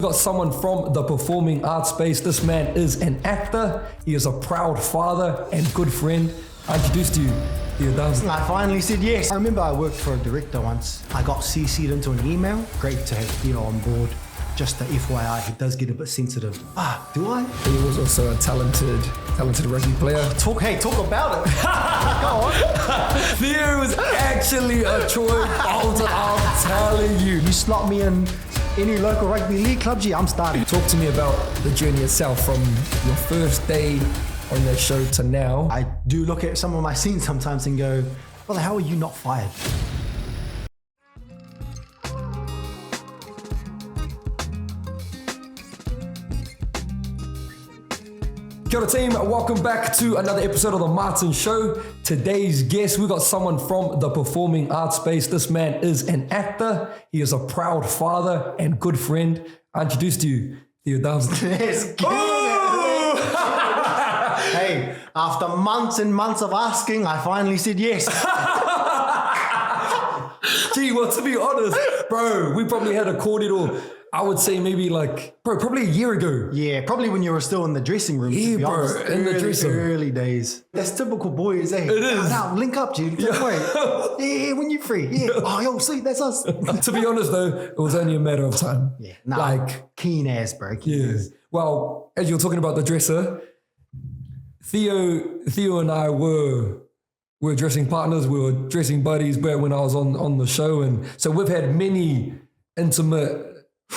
Got someone from the performing arts space. This man is an actor. He is a proud father and good friend. I introduced you, Theo Dāvid. I finally said yes. I remember I worked for a director once. I got CC'd into an email. Great to have Theo on board. Just a FYI, he does get a bit sensitive. Do I? He was also a talented rugby player. Talk about it. Go on. Theo is actually a Troy Bolton, I'm telling you. You slot me in any local rugby league club, gee, I'm starting. Talk to me about the journey itself from your first day on that show to now. I do look at some of my scenes sometimes and go, well, how are you not fired? Kia ora team, welcome back to another episode of The Martin Show. Today's guest, we got someone from the performing arts space. This man is an actor. He is a proud father and good friend. I introduced you, Theo Dāvid. Yes, Hey, after months and months of asking, I finally said yes. Gee, well, to be honest, bro, we probably had a cordial, I would say maybe probably a year ago. Yeah, probably when you were still in the dressing room. Yeah, to be bro, honest. in the dressing room. Early days. That's typical boys, eh? It is. Now, link up, dude. Don't worry. Yeah, when you're free. Yeah. Oh, yo, sweet, that's us. To be honest, though, it was only a matter of time. Yeah. Nah, keen ass, bro. Keen ass. Well, as you're talking about the dresser, Theo and I were dressing partners. We were dressing buddies back when I was on the show, and so we've had many intimate,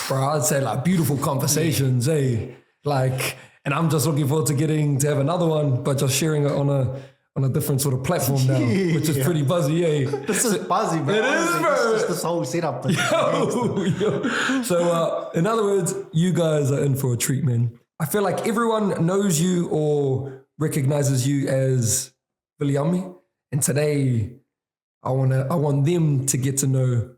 bro, I'd say beautiful conversations, eh? And I'm just looking forward to getting to have another one, but just sharing it on a different sort of platform now, which is pretty buzzy, eh? This is buzzy, bro. It is, bro. Just this whole setup. Yo. So, in other words, you guys are in for a treat, man. I feel like everyone knows you or recognizes you as Viliami, and today I want them to get to know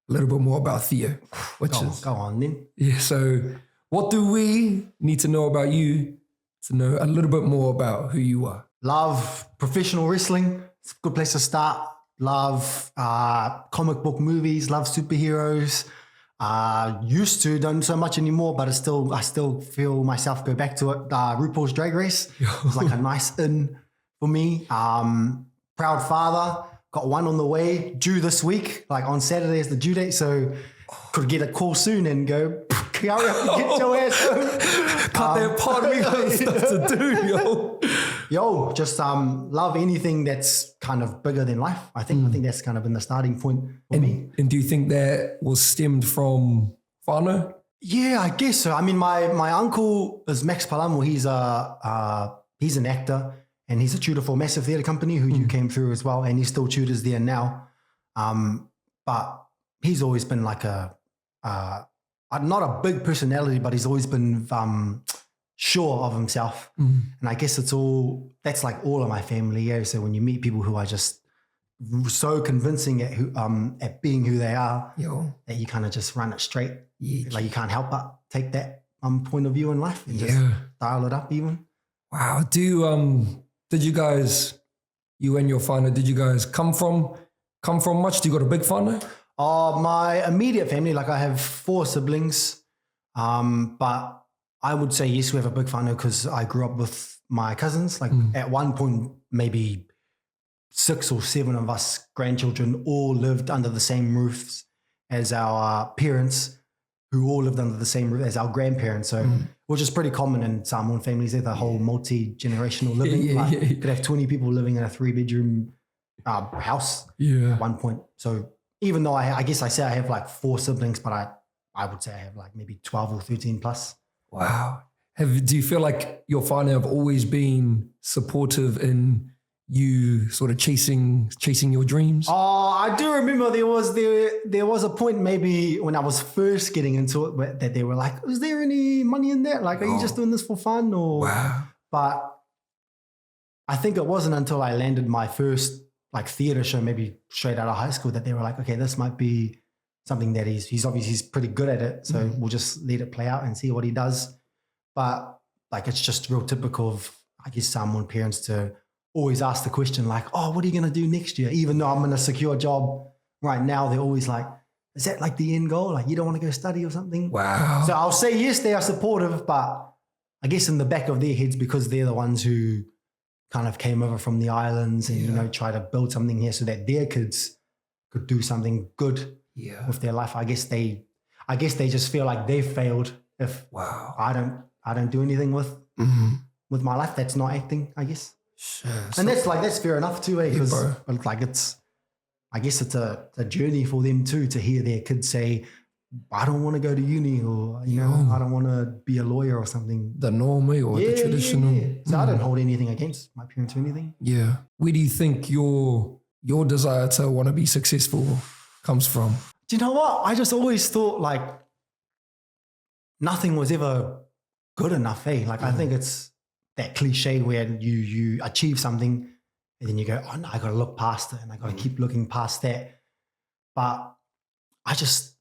a little bit more about Theo, Go on then. Yeah, so what do we need to know about you to know a little bit more about who you are? Love professional wrestling. It's a good place to start. Love comic book movies. Love superheroes. Used to, don't so much anymore, but I still feel myself go back to it. RuPaul's Drag Race was like a nice in for me. Proud father. Got one on the way, due this week. Like on Saturday is the due date, so could get a call soon and go, hurry up and get your ass home. Cut that pod, we got stuff to do, yo. Yo, just love anything that's kind of bigger than life. I think that's kind of been the starting point for me. And do you think that was stemmed from whānau? Yeah, I guess so. I mean, my uncle is Max Palamo. He's an actor. And he's a tutor for a massive theatre company who you came through as well. And he still tutors there now. But he's always been like not a big personality, but he's always been sure of himself. And I guess that's like all of my family. Yeah. So when you meet people who are just so convincing at being who they are, that you kind of just run it straight. Yeah. Like you can't help but take that point of view in life and just dial it up even. Wow. Did you guys, you and your whānau, did you guys come from much? Do you got a big whānau? My immediate family, like I have 4 siblings, but I would say yes, we have a big whānau because I grew up with my cousins. Like at one point, maybe 6 or 7 of us grandchildren all lived under the same roofs as our parents, who all lived under the same roof as our grandparents. So which is pretty common in Samoan families. They're the whole multi-generational living. You could have 20 people living in a 3-bedroom house at one point. So even though I guess I say I have like 4 siblings, but I would say I have like maybe 12 or 13 plus. Wow. Do you feel like your whānau have always been supportive in you sort of chasing your dreams? Oh, I do remember there was a point maybe when I was first getting into it that they were like, is there any money in that? Like, are you just doing this for fun? Or wow. But I think it wasn't until I landed my first like theater show, maybe straight out of high school, that they were like, okay, this might be something that he's obviously pretty good at it. So we'll just let it play out and see what he does. But like, it's just real typical of, I guess, Samoan parents to always ask the question like, oh, what are you going to do next year? Even though I'm in a secure job right now, they're always like, is that like the end goal? Like you don't want to go study or something? Wow. So I'll say yes, they are supportive, but I guess in the back of their heads, because they're the ones who kind of came over from the islands and, you know, try to build something here so that their kids could do something good with their life. I guess they just feel like they've failed if I don't do anything with my life. That's not acting, I guess. Sure. And that's fair enough too, because like I guess it's a journey for them too, to hear their kids say, I don't want to go to uni, or you know, I don't want to be a lawyer or something. The norm or the traditional. Yeah. So I don't hold anything against my parents or anything. Yeah. Where do you think your desire to want to be successful comes from? Do you know what? I just always thought like nothing was ever good enough, eh? Like I think it's that cliche where you achieve something and then you go, oh no, I got to look past it and I got to keep looking past that. But I just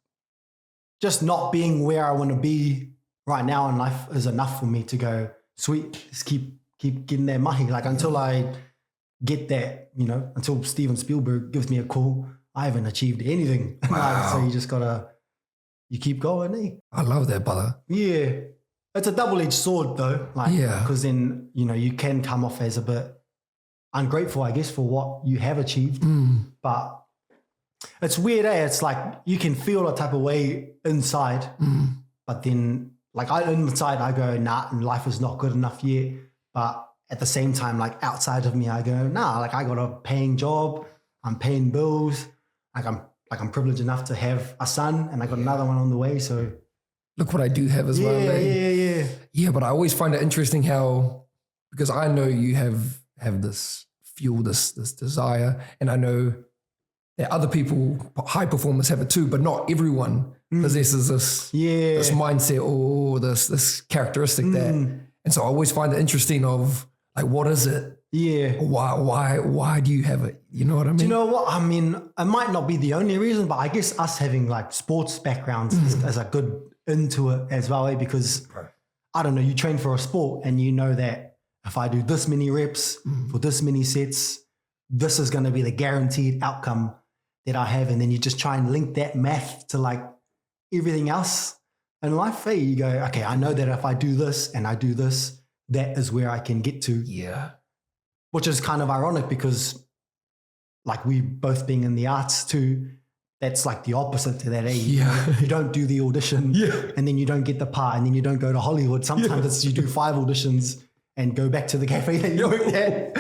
not being where I want to be right now in life is enough for me to go, sweet, just keep getting that mahi. Like until I get that, you know, until Steven Spielberg gives me a call, I haven't achieved anything. Like, so you just you keep going, eh? I love that, brother. Yeah. It's a double-edged sword though. Like, because then, you know, you can come off as a bit ungrateful, I guess, for what you have achieved. But it's weird, eh? It's like you can feel a type of way inside, but then like inside I go, nah, and life is not good enough yet. But at the same time, like outside of me, I go, nah, like I got a paying job, I'm paying bills, I'm privileged enough to have a son, and I got another one on the way. So look what I do have as well. Yeah, but I always find it interesting how, because I know you have this fuel, this desire, and I know that other people, high performers, have it too, but not everyone possesses this mindset or this characteristic that. And so I always find it interesting of like, what is it? Yeah. Why do you have it? You know what I mean? Do you know what? I mean, it might not be the only reason, but I guess us having like sports backgrounds is a good into it as well, eh? Because I don't know, you train for a sport and you know that if I do this many reps for this many sets, this is going to be the guaranteed outcome that I have. And then you just try and link that math to like everything else in life. Hey, you go, okay, I know that if I do this and I do this, that is where I can get to. Yeah. Which is kind of ironic because like we both being in the arts too, that's like the opposite to that. Eh? You don't do the audition and then you don't get the part and then you don't go to Hollywood. Sometimes it's you do 5 auditions and go back to the cafe that you worked at.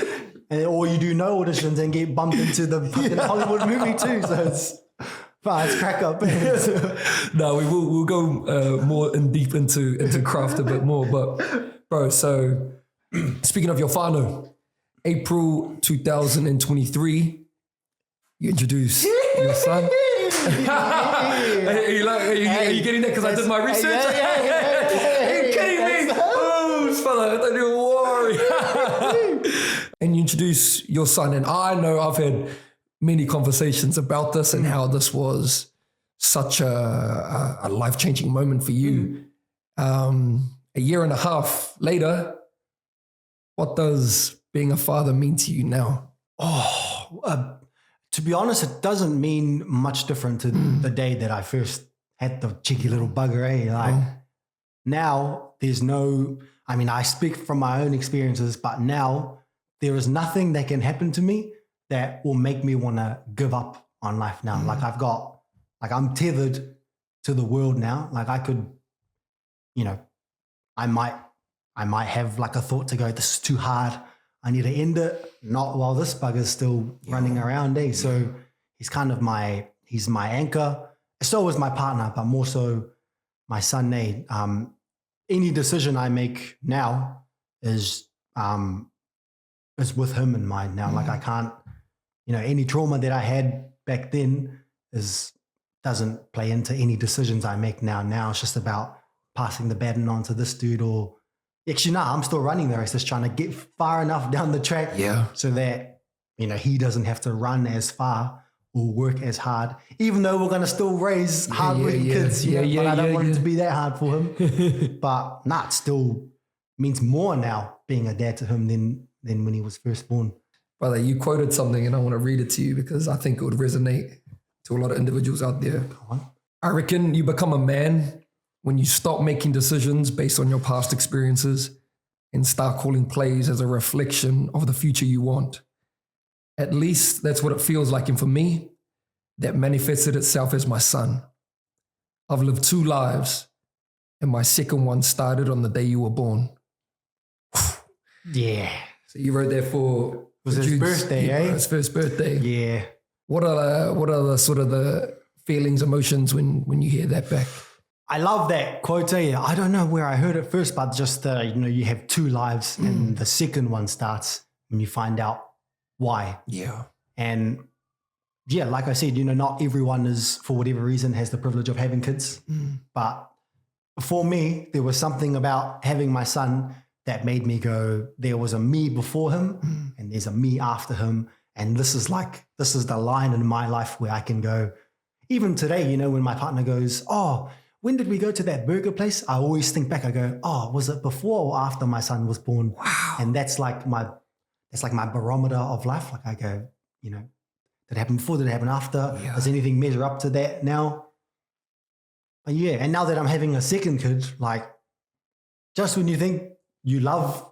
Or you do no auditions and get bumped into the fucking Hollywood movie too. So it's crack up. No, we'll go more in deep into craft a bit more. But bro, so speaking of your whānau, April 2023, you introduced your son. Are you getting that because I did my research? Are you kidding me? Oh, fella, don't even worry. And you introduce your son, and I know I've had many conversations about this and how this was such a life-changing moment for you. A year and a half later, what does being a father mean to you now? To be honest, it doesn't mean much different to the day that I first had the cheeky little bugger, eh? Like now there's no, I mean, I speak from my own experiences, but now there is nothing that can happen to me that will make me want to give up on life now. Like I'm tethered to the world now. Like I could, you know, I might have like a thought to go, this is too hard, I need to end it. Not while this bugger's still running around, eh? So he's kind of he's my anchor. So is my partner, but more so my son, eh? Any decision I make now is with him in mind now. Like I can't, you know, any trauma that I had back then doesn't play into any decisions I make now. Now it's just about passing the baton on to this dude, or actually, no, I'm still running the race, just trying to get far enough down the track so that, you know, he doesn't have to run as far or work as hard, even though we're going to still raise hard-working kids. But I don't want it to be that hard for him. But it still means more now being a dad to him than when he was first born. Brother, you quoted something and I want to read it to you because I think it would resonate to a lot of individuals out there. Go on. I reckon you become a man when you stop making decisions based on your past experiences and start calling plays as a reflection of the future you want. At least that's what it feels like. And for me, that manifested itself as my son. I've lived 2 lives, and my second one started on the day you were born. Yeah. So you wrote that for... It was for his Jude's- birthday, yeah, eh? his first birthday. Yeah. What are the sort of the feelings, emotions when you hear that back? I love that quote. I don't know where I heard it first, but just, you have 2 lives and the second one starts when you find out why. Yeah. And yeah, like I said, not everyone is, for whatever reason, has the privilege of having kids. But for me, there was something about having my son that made me go, there was a me before him and there's a me after him. And this is the line in my life where I can go, even today, when my partner goes, oh, when did we go to that burger place? I always think back, I go, oh, was it before or after my son was born? Wow. And that's like my barometer of life. Like I go, did it happen before? Did it happen after? Yeah. Does anything measure up to that now? But yeah, and now that I'm having a second kid, like just when you think you love,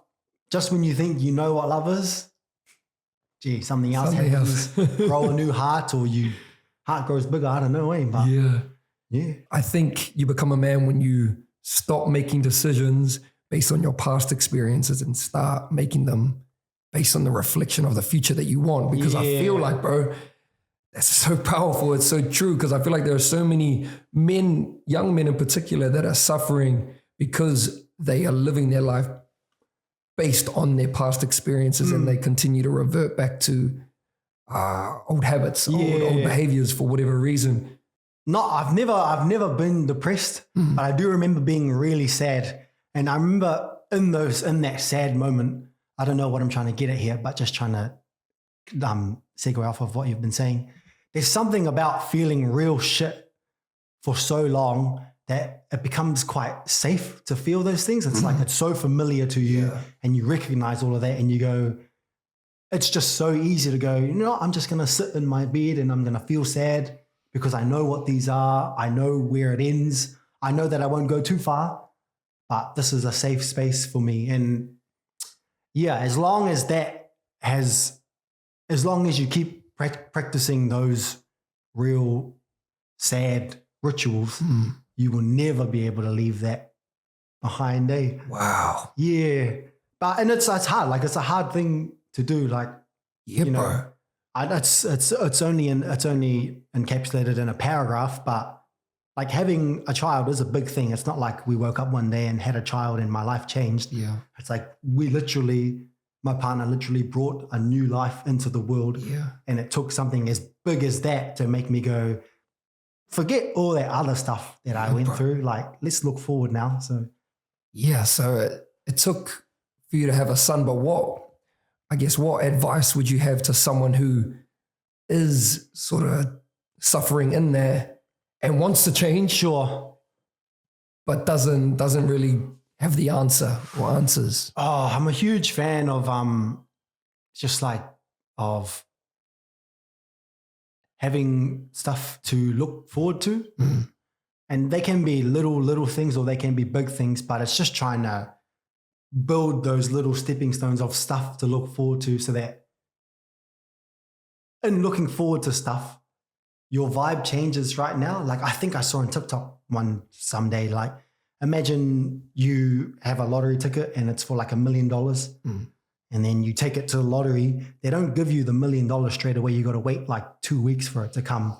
just when you think you know what love is, gee, something else happens. Grow a new heart, or heart grows bigger. I don't know, but yeah. I think you become a man when you stop making decisions based on your past experiences and start making them based on the reflection of the future that you want. Because I feel like, bro, that's so powerful. It's so true, because I feel like there are so many men, young men in particular, that are suffering because they are living their life based on their past experiences and they continue to revert back to old habits, old behaviors for whatever reason. No, I've never been depressed, but I do remember being really sad. And I remember in that sad moment, I don't know what I'm trying to get at here, but just trying to segue off of what you've been saying. There's something about feeling real shit for so long that it becomes quite safe to feel those things. It's like it's so familiar to you and you recognize all of that and you go, it's just so easy to go, I'm just going to sit in my bed and I'm going to feel sad because I know what these are. I know where it ends. I know that I won't go too far, but this is a safe space for me. And yeah, as long as you keep practicing those real sad rituals, you will never be able to leave that behind, eh? Wow. Yeah. And it's hard. Like, it's a hard thing to do. Like, bro. It's only encapsulated in a paragraph, but like having a child is a big thing. It's not like we woke up one day and had a child and my life changed. Yeah. It's like my partner literally brought a new life into the world. Yeah. And it took something as big as that to make me go, forget all that other stuff that I went through. Like, let's look forward now. So it took for you to have a son, but what advice would you have to someone who is sort of suffering in there and wants to change? Sure. But doesn't really have the answer or answers? Oh, I'm a huge fan of having stuff to look forward to. And they can be little things or they can be big things, but it's just trying to build those little stepping stones of stuff to look forward to, so that in looking forward to stuff, your vibe changes right now. Like, I think I saw on TikTok someday, like, imagine you have a lottery ticket and it's for like $1 million. And then you take it to the lottery. They don't give you the $1 million straight away. You got to wait like 2 weeks for it to come.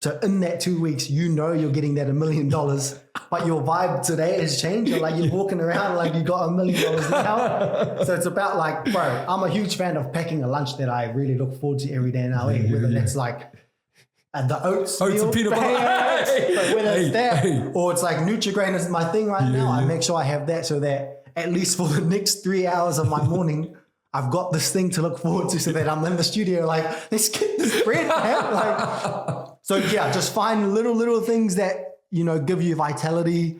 So in that 2 weeks, you're getting that $1 million, but your vibe today has changed. You're walking around like you got $1 million now. So it's about like, bro, I'm a huge fan of packing a lunch that I really look forward to every day now. Whether that's like the oats meal, and peanut butter. whether it's that or it's like Nutri-Grain is my thing right now. I make sure I have that so that at least for the next 3 hours of my morning, I've got this thing to look forward to, so that I'm in the studio like, let's get this bread, man. Like, so yeah, just find little things that, give you vitality.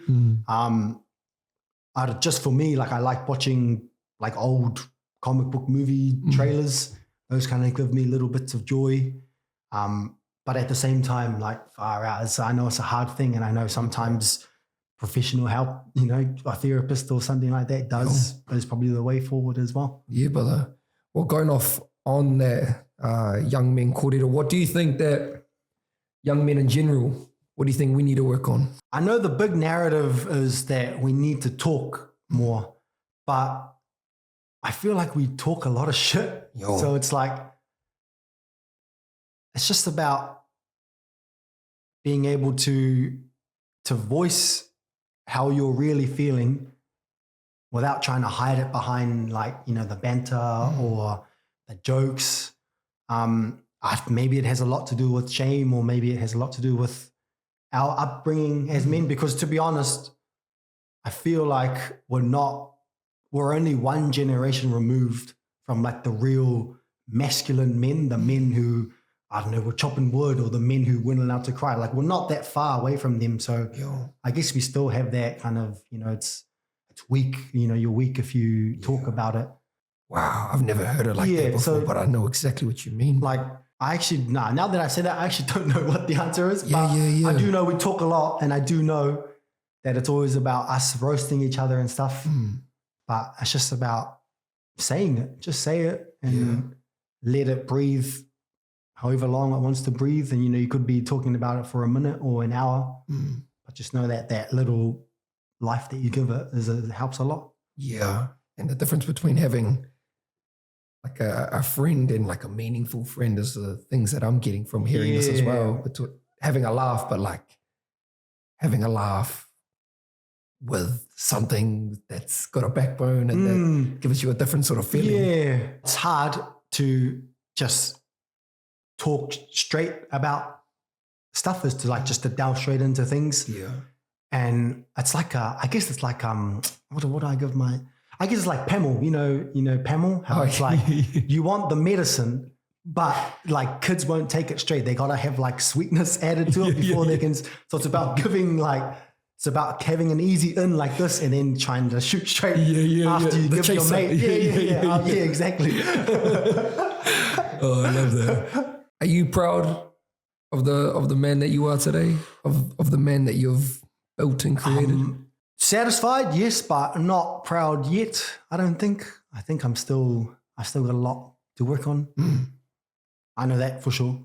Just for me, like, I like watching like old comic book movie trailers. Those kind of give me little bits of joy. but at the same time, like far out. I know it's a hard thing, and I know sometimes professional help, you know, a therapist or something like that is probably the way forward as well. Yeah, brother. Well, going off on that young men kōrero, what do you think that young men in general, what do you think we need to work on? I know the big narrative is that we need to talk more, but I feel like we talk a lot of shit. Yo. So it's like, it's just about being able to voice how you're really feeling without trying to hide it behind, like, you know, the banter or the jokes. Maybe it has a lot to do with shame, or maybe it has a lot to do with our upbringing as men, because to be honest, I feel like we're only one generation removed from like the real masculine men, the men who, I don't know, were chopping wood, or the men who weren't allowed to cry. Like, we're not that far away from them. So I guess we still have that kind of, you know, it's weak. You know, you're weak if you talk about it. Wow, I've never heard it like that before, but I know exactly what you mean. Like, now that I say that, I actually don't know what the answer is. But I do know we talk a lot, and I do know that it's always about us roasting each other and stuff. But it's just about saying it. Just say it and let it breathe however long it wants to breathe. And, you know, you could be talking about it for a minute or an hour, but just know that that little life that you give it helps a lot. Yeah. And the difference between having like a friend and like a meaningful friend is the things that I'm getting from hearing this as well. But having a laugh, but like having a laugh with something that's got a backbone and that gives you a different sort of feeling. Yeah. It's hard to just talk straight about stuff, is to like just to delve straight into things. Yeah. And it's like I guess it's like what do I give my, I guess it's like Pamel, you know Pamel, how it's like you want the medicine, but like kids won't take it straight. They gotta have like sweetness added to it before they can. So it's about giving it's about having an easy in like this, and then trying to shoot straight after you give your mate. Yeah, exactly. Oh, I love that. Are you proud of the man that you are today? Of the man that you've built and created? Satisfied, yes, but not proud yet. I don't think. I think I still got a lot to work on. I know that for sure.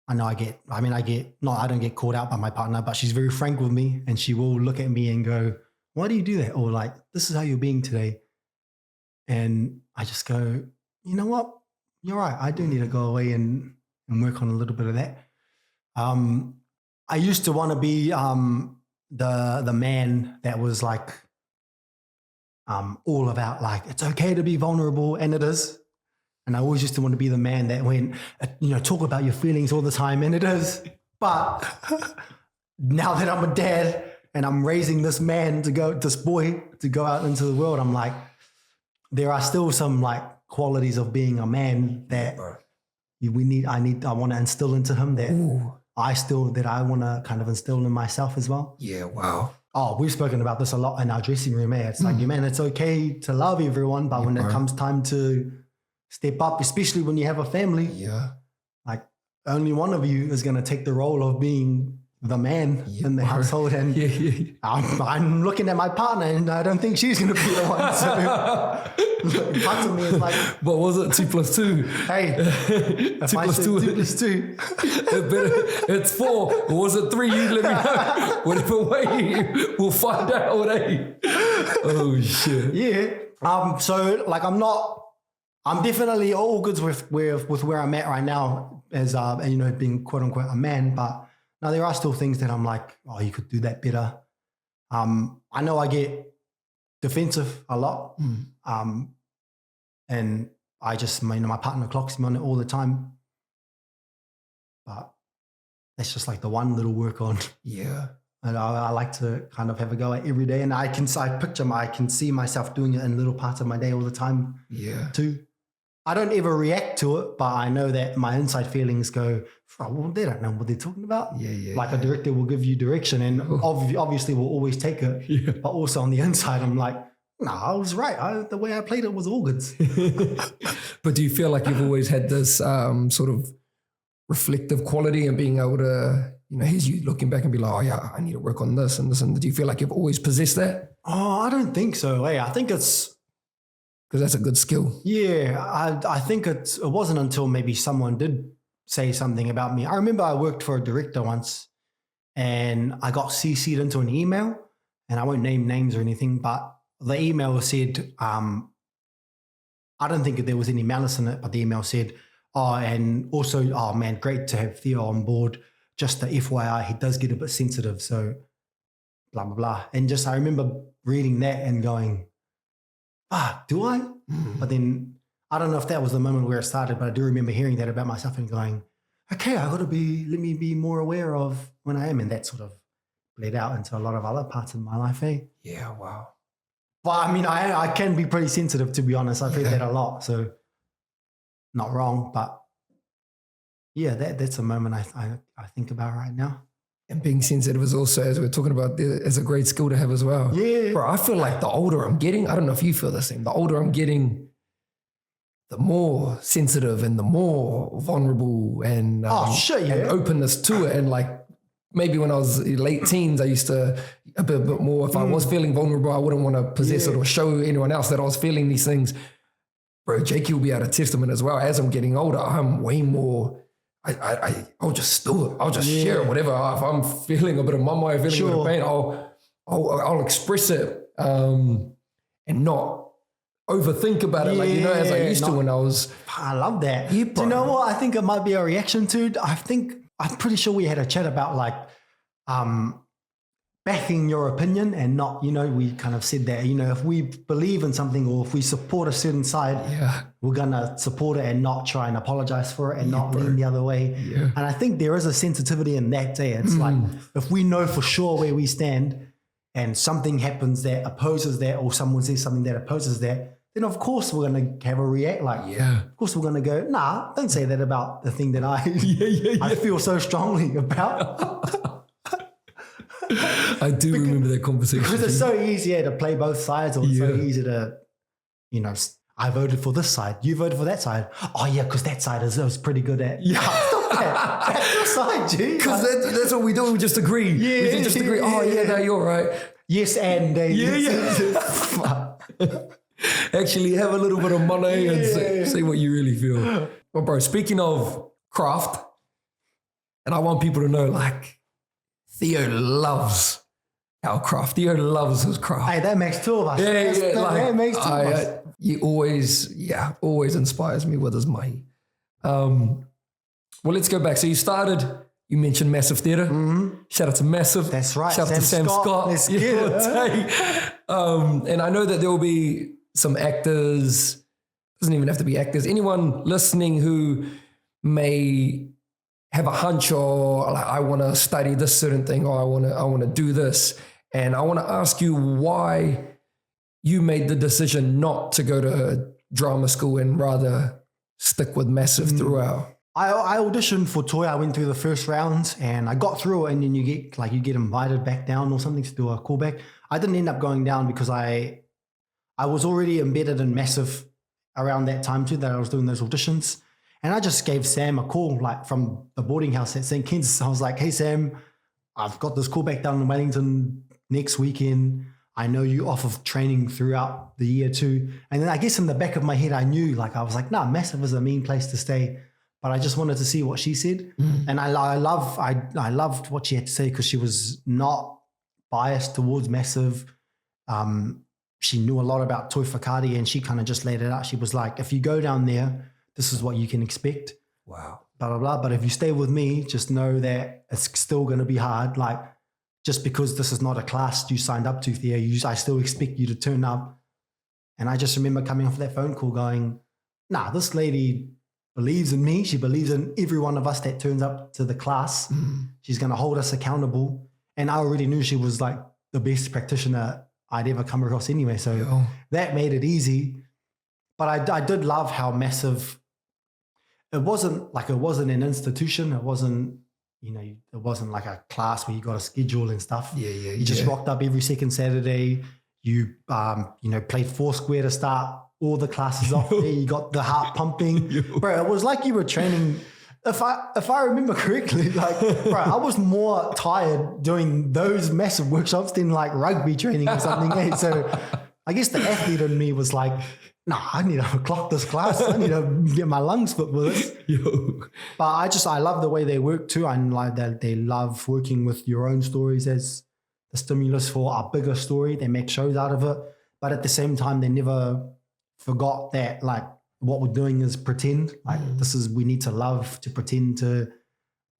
I don't get called out by my partner, but she's very frank with me, and she will look at me and go, why do you do that? Or like, this is how you're being today. And I just go, you know what? You're right. I do need to go away and work on a little bit of that. I used to want to be the man that was like all about like, it's okay to be vulnerable, and it is. And I always used to want to be the man that went, talk about your feelings all the time, and it is. But now that I'm a dad and I'm raising this boy to go out into the world, I'm like, there are still some like qualities of being a man that I want to instill into him that I want to kind of instill in myself as well. Yeah, wow. Oh, we've spoken about this a lot in our dressing room. It's like, man, it's okay to love everyone, but when it comes time to step up, especially when you have a family, like only one of you is going to take the role of being the man in the household. And I'm looking at my partner, and I don't think she's going to be the one. So part of me is like, what was it? 2 plus 2. Hey, 2 plus 2. 2 plus 2. It's 4. Or was it 3? You let me know. Whatever way, we'll find out. Eh? Oh shit. Yeah. So like, I'm definitely all good with where I'm at right now as being quote unquote a man, but now there are still things that I'm like, oh, you could do that better. I know I get defensive a lot. And I just, my partner clocks me on it all the time. But that's just like the one little work on. Yeah. And I like to kind of have a go at every day. And I can see myself doing it in little parts of my day all the time. Yeah. Too. I don't ever react to it, but I know that my inside feelings go, well, they don't know what they're talking about. Like a director will give you direction, and obviously we'll always take it. Yeah. But also on the inside, I'm like, no, I was right. The way I played it was all good. But do you feel like you've always had this sort of reflective quality and being able to, here's you looking back and be like, oh yeah, I need to work on this and this. And do you feel like you've always possessed that? Oh, I don't think so. Hey, I think it's... Because that's a good skill. Yeah, I think it wasn't until maybe someone did say something about me. I remember I worked for a director once and I got CC'd into an email, and I won't name names or anything, but the email said, I don't think there was any malice in it, but the email said, and also, oh man, great to have Theo on board. Just the FYI, he does get a bit sensitive, so blah, blah, blah. And just, I remember reading that and going, do I? But then, I don't know if that was the moment where it started, but I do remember hearing that about myself and going, okay, let me be more aware of when I am. And that sort of bled out into a lot of other parts of my life, eh? Yeah, wow. But I mean, I can be pretty sensitive, to be honest. I've heard that a lot, so not wrong, but yeah, that's a moment I think about right now. And being sensitive is also, as we're talking about, is a great skill to have as well. Yeah. Bro, I feel like the older I'm getting, I don't know if you feel the same, the older I'm getting, the more sensitive and the more vulnerable and, and openness to it. And like maybe when I was late teens, I used to a bit more, if I was feeling vulnerable, I wouldn't want to possess it or show anyone else that I was feeling these things. Bro, Jakey will be able to testament as well. As I'm getting older, I'm way more... I'll just do it. I'll just share it, whatever. If I'm feeling a bit of mama, feeling a bit of pain, I'll express it and not overthink about it, as I used to when I was. I love that. Yeah, do you know what? I think it might be a reaction to. I'm pretty sure we had a chat about like backing your opinion and not, we kind of said that, if we believe in something or if we support a certain side, we're going to support it and not try and apologize for it and not lean the other way. Yeah. And I think there is a sensitivity in that day. It's like, if we know for sure where we stand and something happens that opposes that, or someone says something that opposes that, then of course we're going to have a react. Of course we're going to go, nah, don't say that about the thing that I feel so strongly about. I do remember that conversation. Because it's so easy to play both sides, or it's so easy to, I voted for this side, you voted for that side. Oh yeah, because that side is pretty good at. Yeah, stop that. That's your side, G. Because that's what we do. We just agree. Yeah, we just agree. Oh yeah, no, you're right. Yes, and actually have a little bit of money and say what you really feel. Well, bro, speaking of craft, and I want people to know, like, Theo loves our craft. Theo loves his craft. Hey, that makes two of us. That makes two of us. He always inspires me with his mahi. Well, let's go back. So you mentioned Massive Theatre. Mm-hmm. Shout out to Massive. That's right. Shout out to Sam Scott. Let's get it. And I know that there will be some actors, doesn't even have to be actors, anyone listening who may have a hunch, or like, I want to study this certain thing, or I want to do this. And I want to ask you why you made the decision not to go to drama school and rather stick with Massive throughout. I auditioned for Toy. I went through the first round and I got through it, and then you get invited back down or something to do a callback. I didn't end up going down because I was already embedded in Massive around that time too, that I was doing those auditions. And I just gave Sam a call, like from the boarding house at St. Kitts. I was like, hey, Sam, I've got this callback down in Wellington next weekend. I know you off of training throughout the year too. And then I guess in the back of my head, I knew, like, I was like, nah, Massive is a mean place to stay. But I just wanted to see what she said. And I loved what she had to say, because she was not biased towards Massive. She knew a lot about Toi Whakaari, and she kind of just laid it out. She was like, if you go down there, this is what you can expect. Wow. Blah, blah, blah. But if you stay with me, just know that it's still going to be hard. Like, just because this is not a class you signed up to, Theo, I still expect you to turn up. And I just remember coming off that phone call going, nah, this lady believes in me. She believes in every one of us that turns up to the class. She's going to hold us accountable. And I already knew she was like the best practitioner I'd ever come across anyway. So that made it easy. But I did love how Massive, it wasn't an institution. It wasn't, it wasn't like a class where you got a schedule and stuff. You just rocked up every second Saturday. You, played Foursquare to start all the classes off there. You got the heart pumping. Bro, it was like you were training if I remember correctly, like, bro, I was more tired doing those massive workshops than like rugby training or something. Eh? So I guess the athlete in me was like, no, I need to clock this class. I need to get my lungs fit with it. Yo. But I love the way they work too. And like that they love working with your own stories as the stimulus for a bigger story. They make shows out of it. But at the same time, they never forgot that like what we're doing is pretend. Like we need to love to pretend to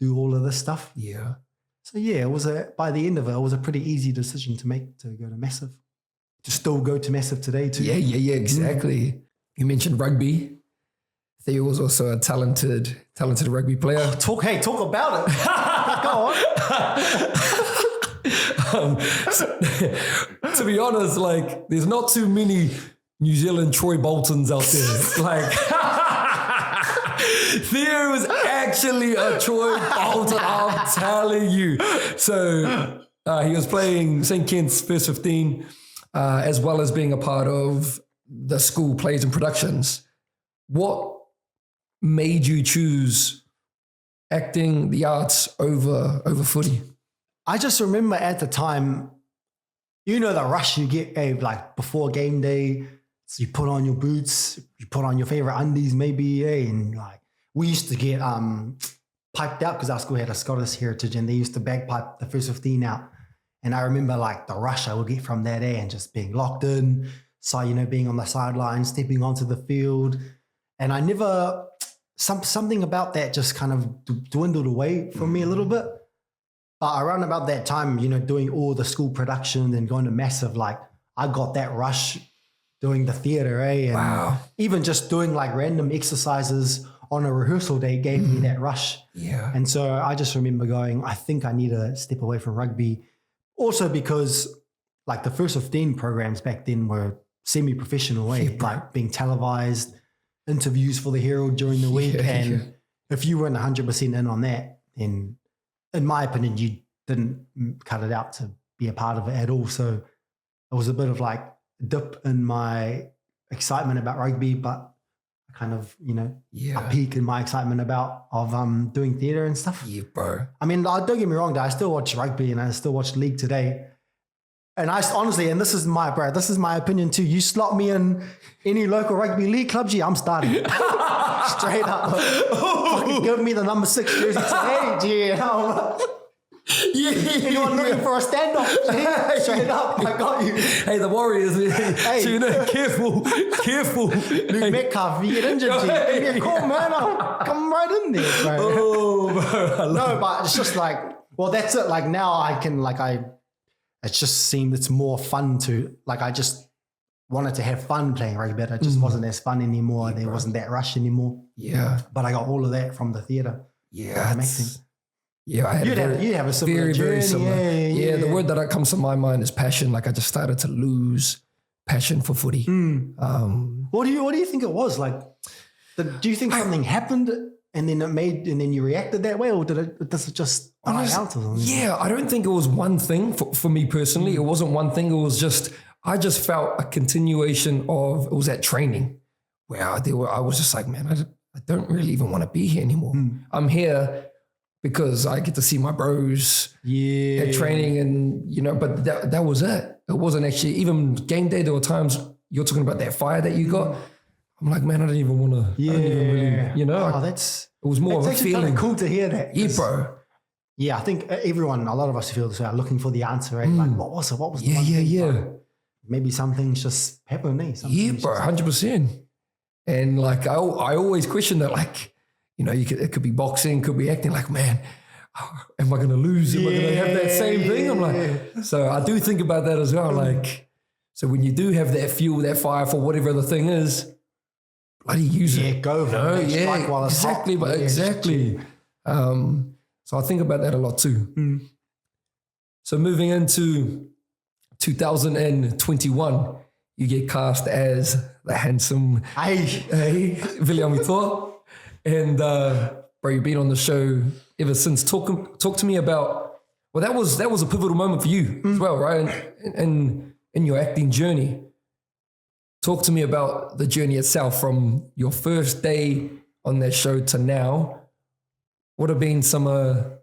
do all of this stuff. Yeah. So yeah, by the end of it was a pretty easy decision to make to go to Massive. To still go to Massive today too. Yeah, exactly. You mentioned rugby. Theo was also a talented rugby player. Talk about it. Go on. To be honest, like there's not too many New Zealand Troy Boltons out there. Like Theo was actually a Troy Bolton, I'm telling you. So he was playing St. Kit's First 15, as well as being a part of the school plays and productions. What made you choose acting, the arts over footy? I just remember at the time, you know, the rush you get like before game day. So you put on your boots, you put on your favorite undies maybe, and like we used to get piped out because our school had a Scottish heritage and they used to bagpipe the First 15 out. And I remember like the rush I would get from that and just being locked in. So, you know, being on the sideline, stepping onto the field. And I never, something about that just kind of dwindled away from me a little bit. But around about that time, you know, doing all the school production and going to Massive, like I got that rush doing the theatre, eh? And wow. Even just doing like random exercises on a rehearsal day gave me that rush. Yeah. And so I just remember going, I think I need to step away from rugby. Also because like the First 15 programs back then were semi-professional, like being televised, interviews for the Herald during the week. And if you weren't 100% in on that, then in my opinion, you didn't cut it out to be a part of it at all. So it was a bit of like a dip in my excitement about rugby, but kind of, you know, a peak in my excitement of doing theatre and stuff. Yeah, bro. I mean, don't get me wrong, I still watch rugby and I still watch league today. And I honestly, and this is my opinion too. You slot me in any local rugby league club, I'm starting. Straight up. Fucking give me the number 6 jersey today, Anyone looking for a standoff? Straight up, I got you. Hey, the Warriors. Hey. So, you know, careful. Luke Metcalf, if you get injured, give me a call, man. I'll come right in there, bro. Oh, bro. No, but it's just like, well, that's it. Like now I can, it just seemed it's more fun to, like, I just wanted to have fun playing rugby, but it just wasn't as fun anymore. There wasn't that rush anymore. Yeah. But I got all of that from the theatre. Yeah. Acting. Yeah, I had you'd have a similar journey. Very similar. Yeah, the word that comes to my mind is passion. Like I just started to lose passion for footy. What do you think it was? Like, do you think something happened and then you reacted that way, or does it just die out? Yeah, I don't think it was one thing for me personally. It wasn't one thing. It was just, I just felt a continuation of, it was that training where I was just like, man, I don't really even want to be here anymore. I'm here because I get to see my bros at training and, you know, but that was it. It wasn't actually, even game day, there were times you're talking about that fire that you got. I'm like, man, I don't even want to, I don't even really, you know. It was more of a feeling. Kind of cool to hear that. Yeah, bro. Yeah, I think a lot of us feel this way, looking for the answer, right? Like, what was it? What was the one thing? Yeah. Maybe something's just happened, eh? Yeah, bro, 100%. And like, I always question that, like, you know, it could be boxing, could be acting, like, man, am I going to lose? Am I going to have that same thing? I'm like, so I do think about that as well. Like, so when you do have that fuel, that fire for whatever the thing is, bloody use it. Go for it. Exactly. But exactly. So I think about that a lot too. So moving into 2021, you get cast as the handsome William Itoa. And bro, you've been on the show ever since. Talk to me about, well, that was a pivotal moment for you as well, right? And in your acting journey. Talk to me about the journey itself from your first day on that show to now. What have been some of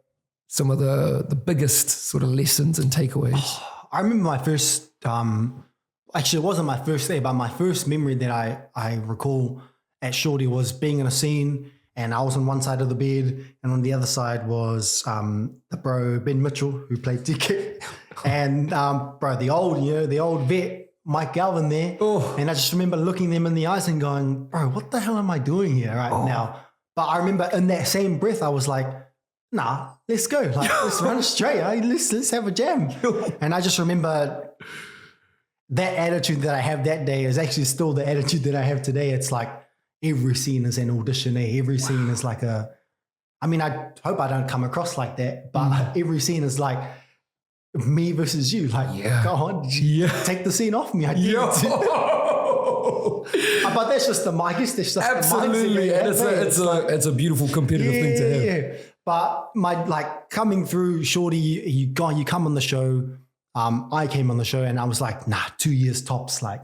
the biggest sort of lessons and takeaways? I remember my first, actually it wasn't my first day, but my first memory that I recall at Shorty was being in a scene, and I was on one side of the bed, and on the other side was the bro Ben Mitchell, who played Ticket, and bro, the old vet Mike Galvin there. Oh. And I just remember looking them in the eyes and going, bro, what the hell am I doing here now? But I remember in that same breath, I was like, nah, let's go. Like, let's run straight. Let's have a jam. And I just remember that attitude that I have that day is actually still the attitude that I have today. It's like every scene is an audition. Every scene is like I hope I don't come across like that, but every scene is like me versus you. Like, go on, take the scene off me. I did but that's just I guess that's just absolutely, and it's a beautiful competitive thing to have. Yeah. But coming through Shorty, you come on the show. I came on the show and I was like, nah, 2 years tops. Like,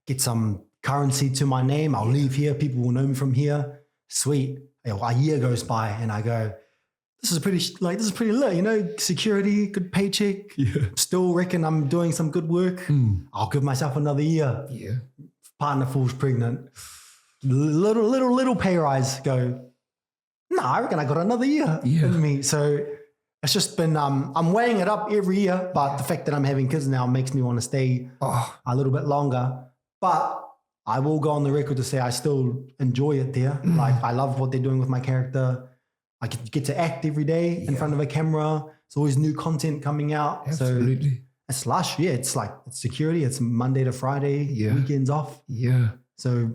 get some currency to my name. I'll leave here. People will know me from here. Sweet. A year goes by and I go, this is pretty lit. Security, good paycheck. Yeah. Still reckon I'm doing some good work. I'll give myself another year. Yeah. Partner falls pregnant. Little pay rise. Go, nah, I reckon I got another year in me. So it's just been, I'm weighing it up every year, but the fact that I'm having kids now makes me want to stay a little bit longer. But I will go on the record to say I still enjoy it there. Like, I love what they're doing with my character. I get to act every day in front of a camera. It's always new content coming out. Absolutely. So it's lush. Yeah, it's security. It's Monday to Friday, weekends off. Yeah. So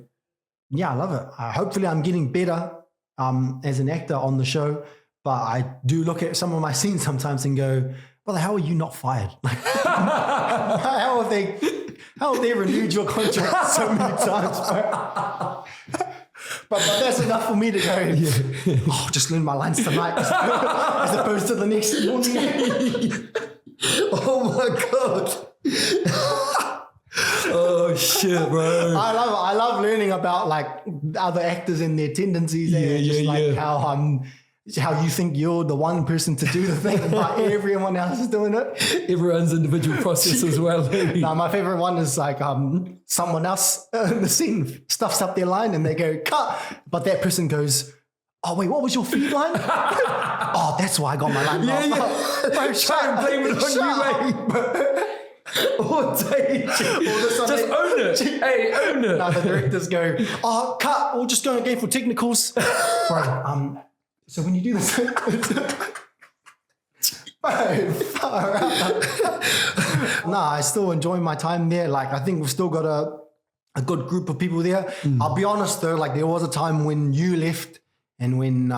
yeah, I love it. Hopefully I'm getting better as an actor on the show, but I do look at some of my scenes sometimes and go, brother, how are you not fired? Like, how have they renewed your contract so many times, bro? But that's enough for me to go, just learn my lines tonight as opposed to the next morning. Oh my God. Oh shit, bro. I love learning about like other actors and their tendencies how you think you're the one person to do the thing, but everyone else is doing it. Everyone's individual process as well. No, my favorite one is like someone else in the scene stuffs up their line and they go, cut. But that person goes, oh wait, what was your feed line? Oh, that's why I got my line. Try and blame it on you, mate. Just own it. Hey, own it. No, the directors go, oh, cut. We'll just go again for technicals. Right. So when you do this, I still enjoy my time there. Like, I think we've still got a good group of people there. I'll be honest though, like there was a time when you left and when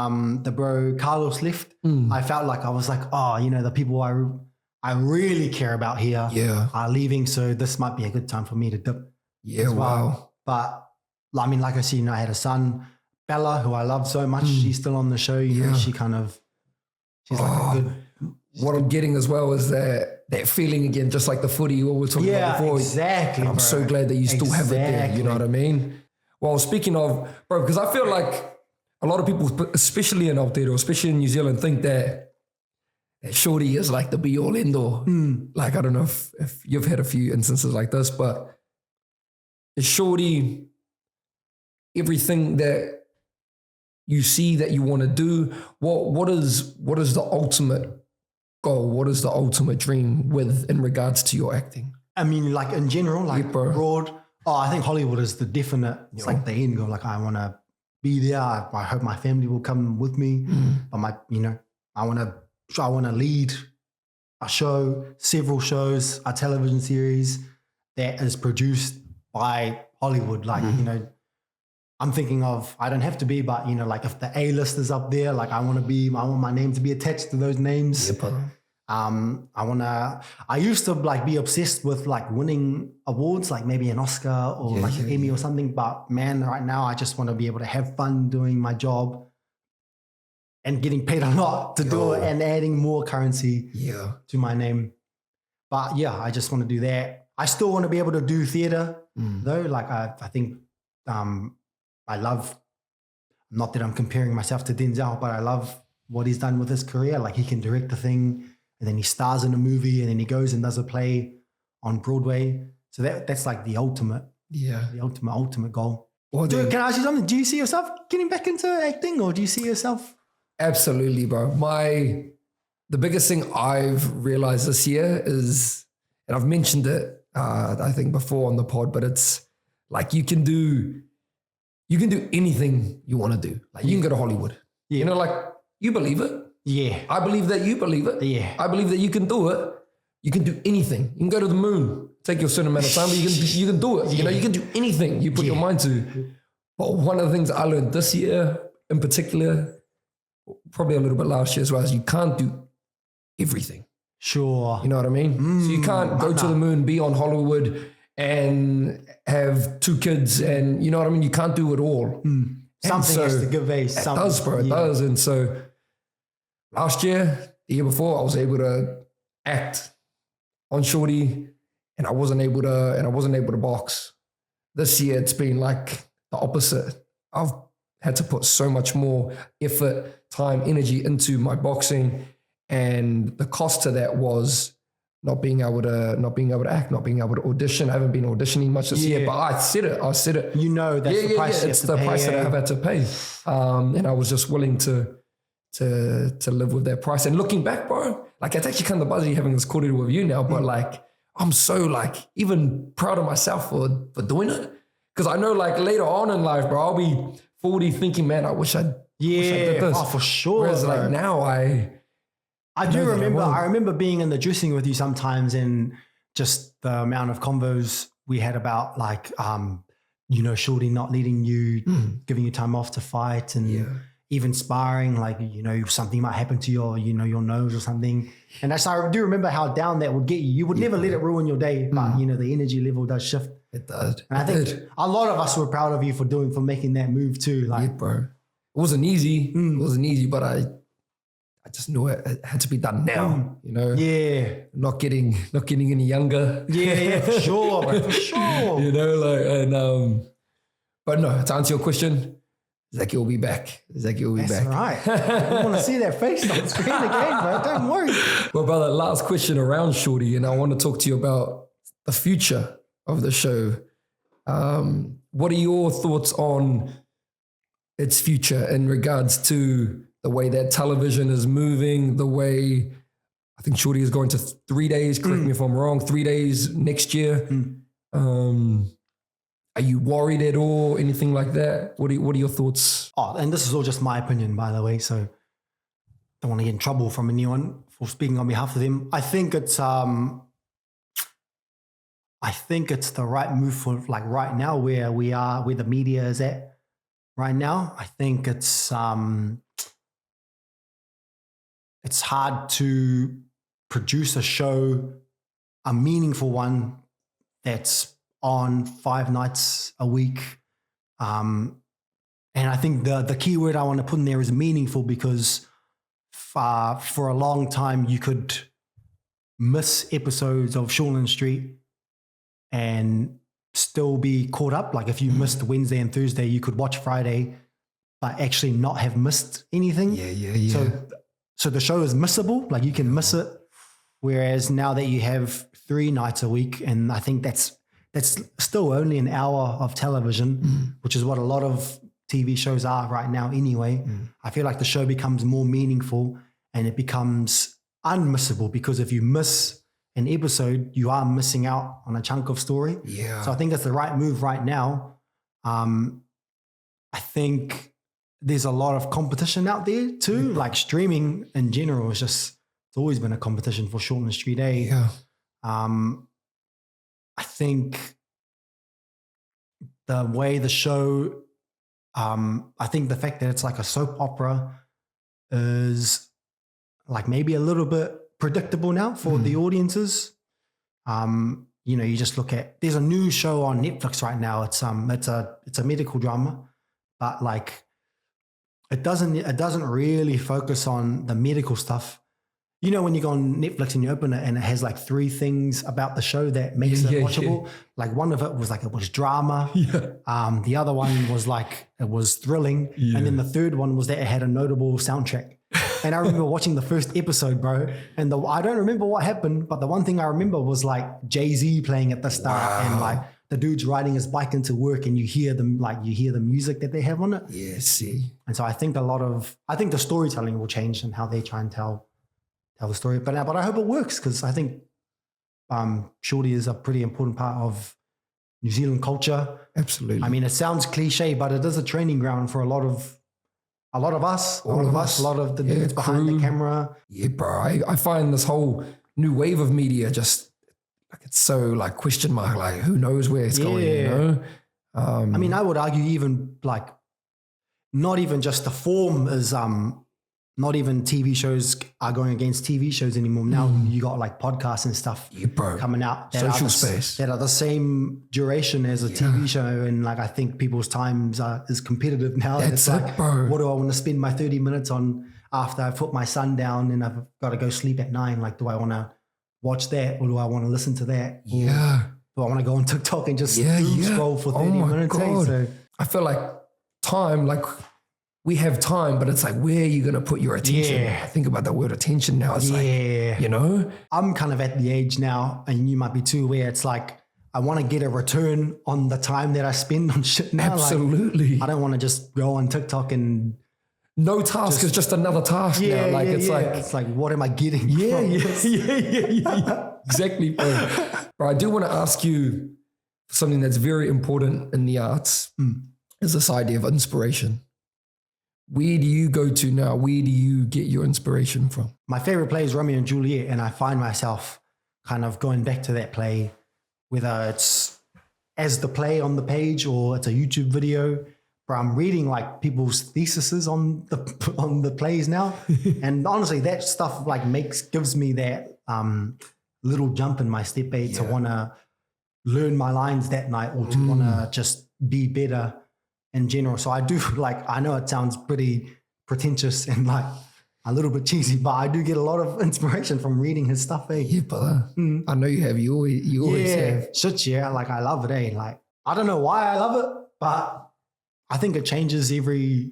the bro Carlos left, I felt like I was like, the people I really care about here are leaving. So this might be a good time for me to dip. Yeah, wow. But I mean, like I said, I had a son, Bella, who I love so much. She's still on the show. She's like a good. What I'm getting as well is that feeling again, just like the footy we were talking about before. Exactly. And I'm so glad that you still have it there. You know what I mean? Well, speaking of, bro, because I feel like a lot of people, especially in Aotearoa, especially in New Zealand, think that Shorty is like the be all end all. Like, I don't know if you've had a few instances like this, but is Shorty everything that you see that you want to do? What is the ultimate goal? What is the ultimate dream in regards to your acting? I mean, like in general, like broad. I think Hollywood is the definite. It's like the end goal. Like I want to be there. I hope my family will come with me. I want to lead a show, several shows, a television series that is produced by Hollywood. Like I'm thinking of, I don't have to be, but like if the A-list is up there, like I want my name to be attached to those names. I used to like be obsessed with like winning awards, like maybe an Oscar or an Emmy or something. But man, right now I just want to be able to have fun doing my job and getting paid a lot to do it and adding more currency to my name. But I just want to do that. I still want to be able to do theater though. Like I think, I love not that I'm comparing myself to Denzel, but I love what he's done with his career. Like he can direct a thing and then he stars in a movie and then he goes and does a play on Broadway. So that's like the ultimate goal. Well, Can I ask you something? Do you see yourself getting back into acting, or do you see yourself? Absolutely, bro. The biggest thing I've realized this year is, and I've mentioned it, I think before on the pod, but it's like you can do anything you want to do. Like you can go to Hollywood. Yeah. You know, like you believe it. Yeah. I believe that you believe it. Yeah. I believe that you can do it. You can do anything. You can go to the moon. Take your certain amount of time, but you can do it. You know, you can do anything you put your mind to. But one of the things I learned this year in particular, probably a little bit last year as well, is you can't do everything. Sure. You know what I mean? So you can't go to the moon, be on Hollywood and have 2 kids and you know what I mean? You can't do it all. Something has to give way. It does, bro. It does. And so last year, the year before, I was able to act on Shorty and I wasn't able to box. This year, it's been like the opposite. I've had to put so much more effort, time, energy into my boxing. And the cost to that was not being able to act, not being able to audition. I haven't been auditioning much this year, but I said it. You know, that's the price. It's the price that I've had to pay. And I was just willing to live with that price. And looking back, bro, like it's actually kind of buzzy having this call with you now, but like I'm so like even proud of myself for doing it. Because I know like later on in life, bro, I'll be 40 thinking, man, I wish I did this. Oh, for sure. Whereas like now I do remember. I remember being in the dressing room with you sometimes, and just the amount of convos we had about like, Shorty not letting you, giving you time off to fight, and even sparring. Like, something might happen to your nose or something. And I do remember how down that would get you. You would never let it ruin your day, but the energy level does shift. It does. And I think a lot of us were proud of you for making that move too. Like, bro, it wasn't easy. It wasn't easy, but I just knew it had to be done now, Yeah. Not getting any younger. Yeah, for sure, bro, for sure. But no, to answer your question, Zaki will be back. That's right. I want to see that face on screen again, bro. Don't worry. Well, brother, last question around Shorty, and I want to talk to you about the future of the show. What are your thoughts on its future in regards to the way that television is moving, the way I think Shorty is going to 3 days, correct me if I'm wrong, 3 days next year. Are you worried at all? Anything like that? What are your thoughts? Oh, and this is all just my opinion, by the way, so don't want to get in trouble from anyone for speaking on behalf of them. I think it's the right move for like right now where we are, where the media is at right now. I think it's hard to produce a show, a meaningful one that's on 5 nights a week. And I think the key word I want to put in there is meaningful, because for a long time you could miss episodes of Shortland Street and still be caught up. Like if you missed Wednesday and Thursday, you could watch Friday, but actually not have missed anything. Yeah. So the show is missable, like you can miss it. Whereas now that you have 3 nights a week, and I think that's still only an hour of television, which is what a lot of TV shows are right now anyway. I feel like the show becomes more meaningful and it becomes unmissable, because if you miss an episode, you are missing out on a chunk of story. Yeah. So I think that's the right move right now. I think there's a lot of competition out there too. Like streaming in general is just, it's always been a competition for Shortland Street A. Yeah. I think the way the show, I think the fact that it's like a soap opera is like maybe a little bit predictable now for the audiences. You just look at, there's a new show on Netflix right now. It's a medical drama, but like it doesn't really focus on the medical stuff. You know, when you go on Netflix and you open it and it has like 3 things about the show that makes it watchable. Like one of it was like, it was drama. The other one was like, it was thrilling. And then the third one was that it had a notable soundtrack. And I remember watching the first episode, bro. And I don't remember what happened, but the one thing I remember was like Jay-Z playing at the start and like the dude's riding his bike into work and you hear them, like you hear the music that they have on it. Yeah, see. And so I think the storytelling will change and how they try and tell the story. But I hope it works because I think Shorty is a pretty important part of New Zealand culture. Absolutely. I mean, it sounds cliche, but it is a training ground for a lot of us, a lot of the dudes behind the camera. Yeah, bro. I find this whole new wave of media just like it's so like question mark, like who knows where it's going, you know? I mean, I would argue even like not even just the form is not even TV shows are going against TV shows anymore. Now you got like podcasts and stuff coming out social space that are the same duration as a TV show. And like, I think people's times is competitive now. That's it's like, what do I want to spend my 30 minutes on after I've put my son down and I've got to go sleep at 9? Like, do I want to watch that or do I want to listen to that? Yeah. Do I want to go on TikTok and just scroll for 30 minutes? So I feel like time, like we have time, but it's like, where are you going to put your attention? I think about the word attention now. It's like, you know? I'm kind of at the age now, and you might be too, where it's like, I want to get a return on the time that I spend on shit now. Absolutely. Like, I don't want to just go on TikTok and... No task is just another task now. Like, it's like, what am I getting? Yeah. Exactly, bro. But I do want to ask you something that's very important in the arts is this idea of inspiration. Where do you go to now? Where do you get your inspiration from? My favorite play is Romeo and Juliet, and I find myself kind of going back to that play, whether it's as the play on the page or it's a YouTube video. But I'm reading like people's theses on the plays now, and honestly, that stuff like gives me that little jump in my step to want to learn my lines that night or to want to just be better in general. So I do like, I know it sounds pretty pretentious and like a little bit cheesy, but I do get a lot of inspiration from reading his stuff. Yeah, brother. I know you have. You always have. Shit, yeah. Like I love it. Like I don't know why I love it, but I think it changes every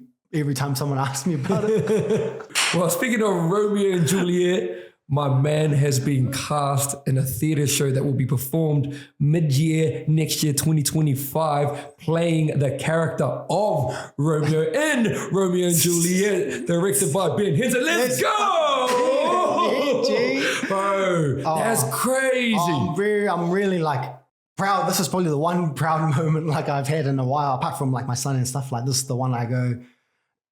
time someone asks me about it. Well, speaking of Romeo and Juliet, my man has been cast in a theatre show that will be performed mid-year next year, 2025, playing the character of Romeo in Romeo and Juliet, directed by Ben Henson. Let's go! Bro, that's crazy. I'm really like proud. This is probably the one proud moment like I've had in a while, apart from like my son and stuff. Like this is the one I go,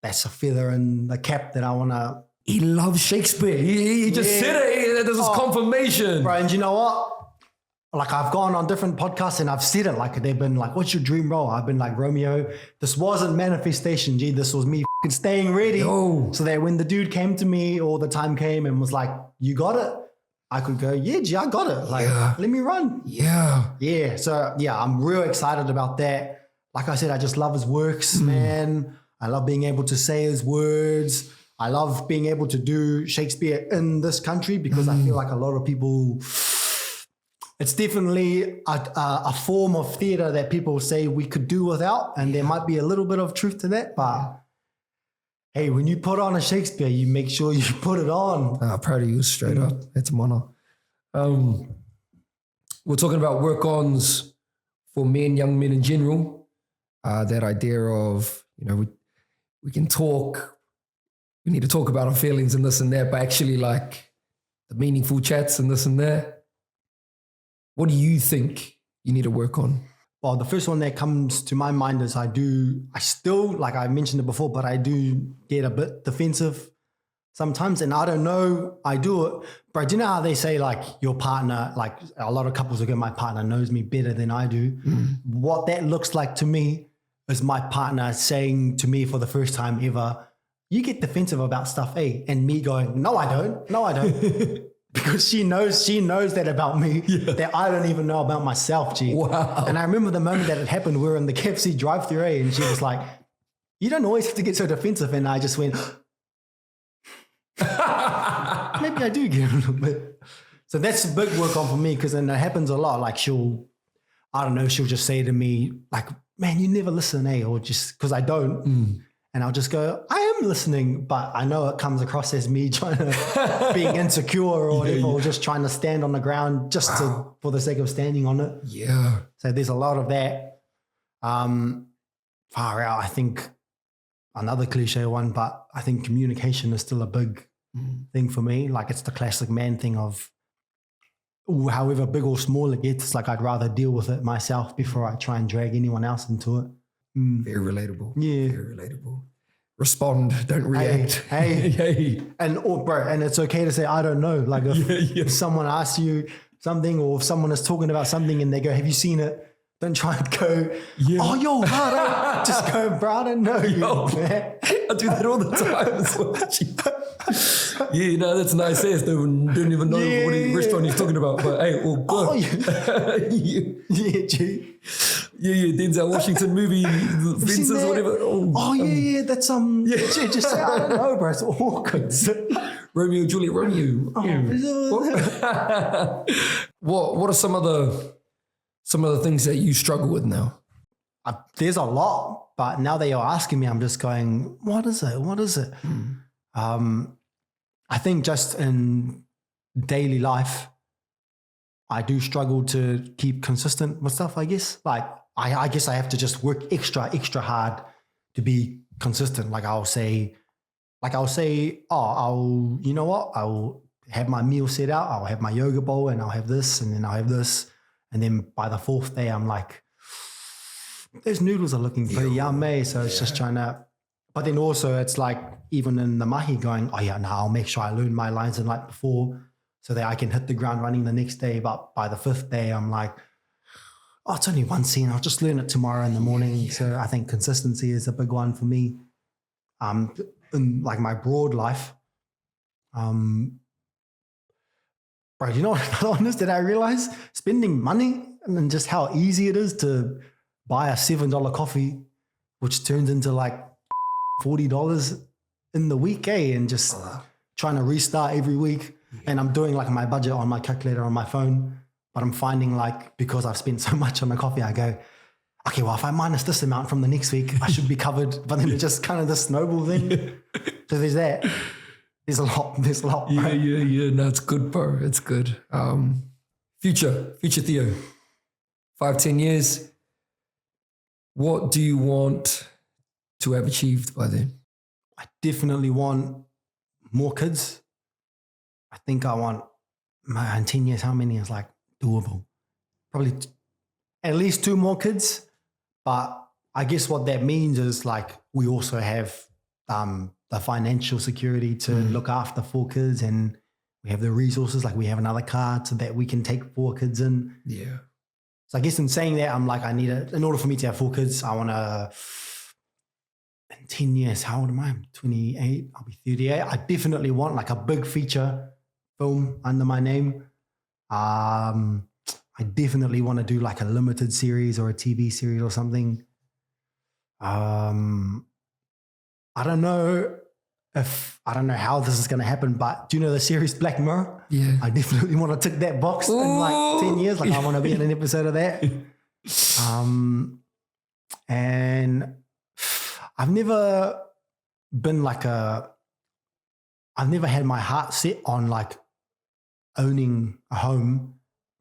that's a feather in the cap that I want to. He loves Shakespeare. He just said it. This is confirmation. Bro, and you know what? Like I've gone on different podcasts and I've said it. Like they've been like, what's your dream role? I've been like, Romeo. This wasn't manifestation, G. This was me staying ready. So that when the dude came to me or the time came and was like, you got it? I could go, yeah, G, I got it. Like, let me run. Yeah. So yeah, I'm real excited about that. Like I said, I just love his works, man. I love being able to say his words. I love being able to do Shakespeare in this country because I feel like a lot of people, it's definitely a form of theatre that people say we could do without, and there might be a little bit of truth to that, but hey, when you put on a Shakespeare, you make sure you put it on. Proud of you, straight up. It's an honor. We're talking about work-ons for men, young men in general. That idea of, you know, we can talk, we need to talk about our feelings and this and that, but actually like the meaningful chats and this and that. What do you think you need to work on? Well, the first one that comes to my mind is I still, like I mentioned it before, but I do get a bit defensive sometimes. And I don't know, I do it, but do you know how they say like your partner, like a lot of couples will go, my partner knows me better than I do. What that looks like to me is my partner saying to me for the first time ever, you get defensive about stuff, eh? And me going, no, I don't. Because she knows that about me that I don't even know about myself, G. Wow. And I remember the moment that it happened, we were in the KFC drive-thru, eh? And she was like, you don't always have to get so defensive. And I just went, maybe I do get a little bit. So that's a big work on for me because then it happens a lot. Like she'll just say to me like, man, you never listen, eh? Or just because I don't. And I'll just go, I am listening, but I know it comes across as me trying to being insecure or whatever, or just trying to stand on the ground just for the sake of standing on it. Yeah. So there's a lot of that. Far out, I think another cliche one, but I think communication is still a big thing for me. Like it's the classic man thing of however big or small it gets, like I'd rather deal with it myself before I try and drag anyone else into it. Very relatable. Yeah. Very relatable. Respond, don't react. Hey. And it's okay to say, I don't know. Like if someone asks you something or if someone is talking about something and they go, have you seen it? Don't try and go, oh, yo, bro, just go, bro, I don't know. Yo, I do that all the time as well. Yeah, no, that's nice. They don't even know what restaurant he's talking about. But hey, well, good. Oh, yeah, G. Yeah, Denzel Washington movie, Fences or whatever. That's just say, I don't know, bro. It's awkward. Romeo, Juliet, Romeo. What are some of the things that you struggle with now? There's a lot, but now that you're asking me, I'm just going, what is it? I think just in daily life, I do struggle to keep consistent with stuff, I guess. Like, I guess I have to just work extra hard to be consistent. Like I'll say, you know what? I'll have my meal set out. I'll have my yoga bowl and I'll have this and then I'll have this. And then by the fourth day, I'm like, those noodles are looking pretty yummy. So it's just trying to, but then also it's like, even in the mahi going, I'll make sure I learn my lines the night before so that I can hit the ground running the next day. But by the fifth day, I'm like, it's only one scene. I'll just learn it tomorrow in the morning. Yeah. So I think consistency is a big one for me. In like my broad life, bro, you know what honest that I realize? Spending money and then just how easy it is to buy a $7 coffee, which turns into like $40 in the week, and just trying to restart every week. And I'm doing like my budget on my calculator on my phone, but I'm finding like, because I've spent so much on the coffee, I go, okay, well, if I minus this amount from the next week, I should be covered. But then it's just kind of this snowball thing. So there's that. There's a lot. Yeah. No, it's good, bro. It's good. Future Theo, 5-10 years. What do you want to have achieved by then? I definitely want more kids. I think I want, in 10 years, how many is like doable? Probably at least 2 more kids. But I guess what that means is like we also have the financial security to look after 4 kids, and we have the resources, like we have another car so that we can take 4 kids in. Yeah. So I guess in saying that, I'm like, in order for me to have 4 kids, I want to, in 10 years, how old am I? I'm 28, I'll be 38. I definitely want like a big feature film under my name. I definitely want to do like a limited series or a TV series or something. I don't know how this is going to happen, but do you know the series Black Mirror? Yeah. I definitely want to tick that box in like 10 years. Like I want to be in an episode of that. And I've never been like I've never had my heart set on like owning a home,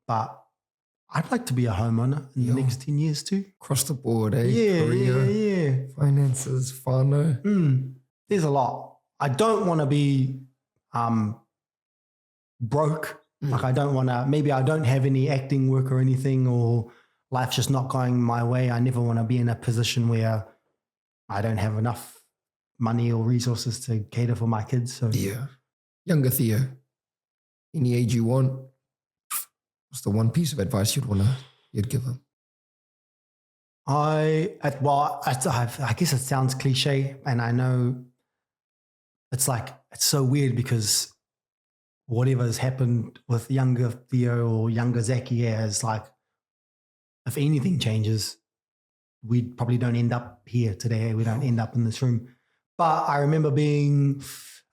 but I'd like to be a homeowner in the next 10 years too. Across the board, eh? Yeah, Career, finances, whānau. There's a lot. I don't want to be broke. Like I don't want to, maybe I don't have any acting work or anything, or life's just not going my way. I never want to be in a position where I don't have enough money or resources to cater for my kids. So yeah. Younger Theo, any age you want, what's the one piece of advice you'd give him? I guess it sounds cliche, and I know it's so weird because whatever's happened with younger Theo or younger Zachy is like, if anything changes, we probably don't end up here today. We don't end up in this room. But I remember being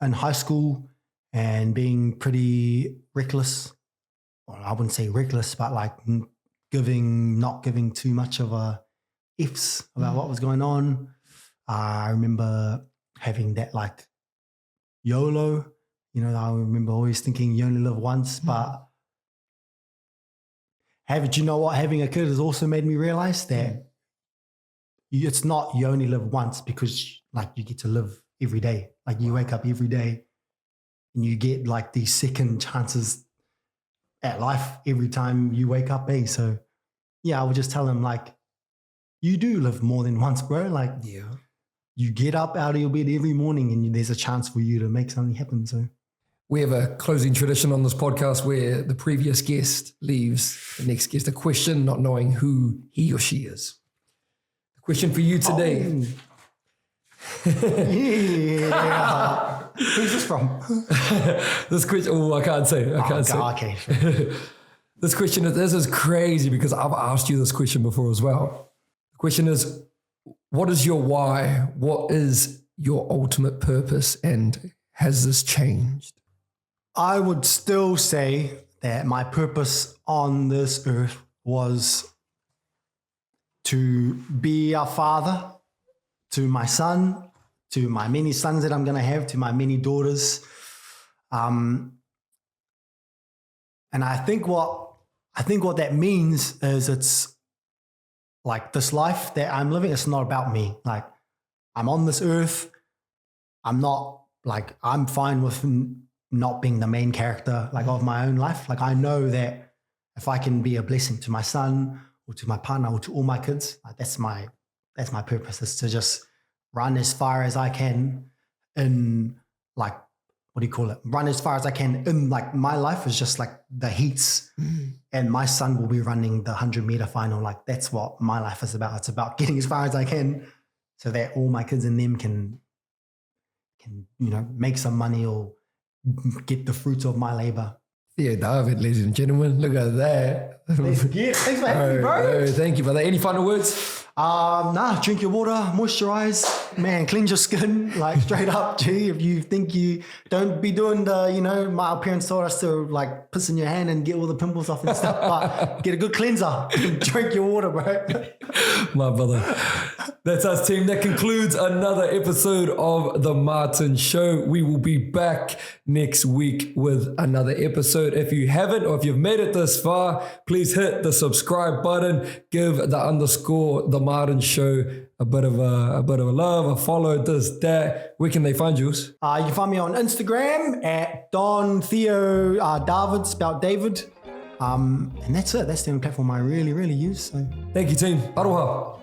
in high school and being pretty reckless. Well, I wouldn't say reckless, but like not giving too much of a ifs about what was going on. I remember having that like YOLO, you know, I remember always thinking you only live once, but do you know what? Having a kid has also made me realize that it's not you only live once, because like you get to live every day. Like you wake up every day and you get like these second chances at life every time you wake up, eh? So yeah, I would just tell him like, you do live more than once, bro. Like you get up out of your bed every morning and there's a chance for you to make something happen. So we have a closing tradition on this podcast where the previous guest leaves the next guest a question, not knowing who he or she is. The question for you today. Yeah. Who's this from? This question, I can't say. Okay. Sure. This is crazy because I've asked you this question before as well. The question is, what is your why? What is your ultimate purpose? And has this changed? I would still say that my purpose on this earth was to be a father to my son, to my many sons that I'm going to have, to my many daughters. And I think what that means is it's like this life that I'm living, it's not about me. Like I'm on this earth. I'm fine with not being the main character like of my own life. Like I know that if I can be a blessing to my son or to my partner or to all my kids, like that's my purpose, is to just run as far as I can in like, what do you call it? Run as far as I can in like my life is just like the heats, and my son will be running the 100-meter final. Like that's what my life is about. It's about getting as far as I can so that all my kids and them can make some money or get the fruits of my labor. Theo Dāvid, ladies and gentlemen, look at that. Thanks for having me, bro. Thank you, brother. Any final words? Drink your water, moisturize, man, cleanse your skin, like straight up, G. If you think don't be doing my parents taught us to like piss in your hand and get all the pimples off and stuff, but get a good cleanser. Drink your water, bro. My brother. That's us, team. That concludes another episode of The Martin Show. We will be back next week with another episode. If you haven't, or if you've made it this far, please hit the subscribe button. Give the _ The Martin Show a bit of a love, a follow, this, that. Where can they find you? You can find me on Instagram at Don Theo Dāvid, spelled David. And that's it. That's the only platform I really, really use. So. Thank you, team. Aroha.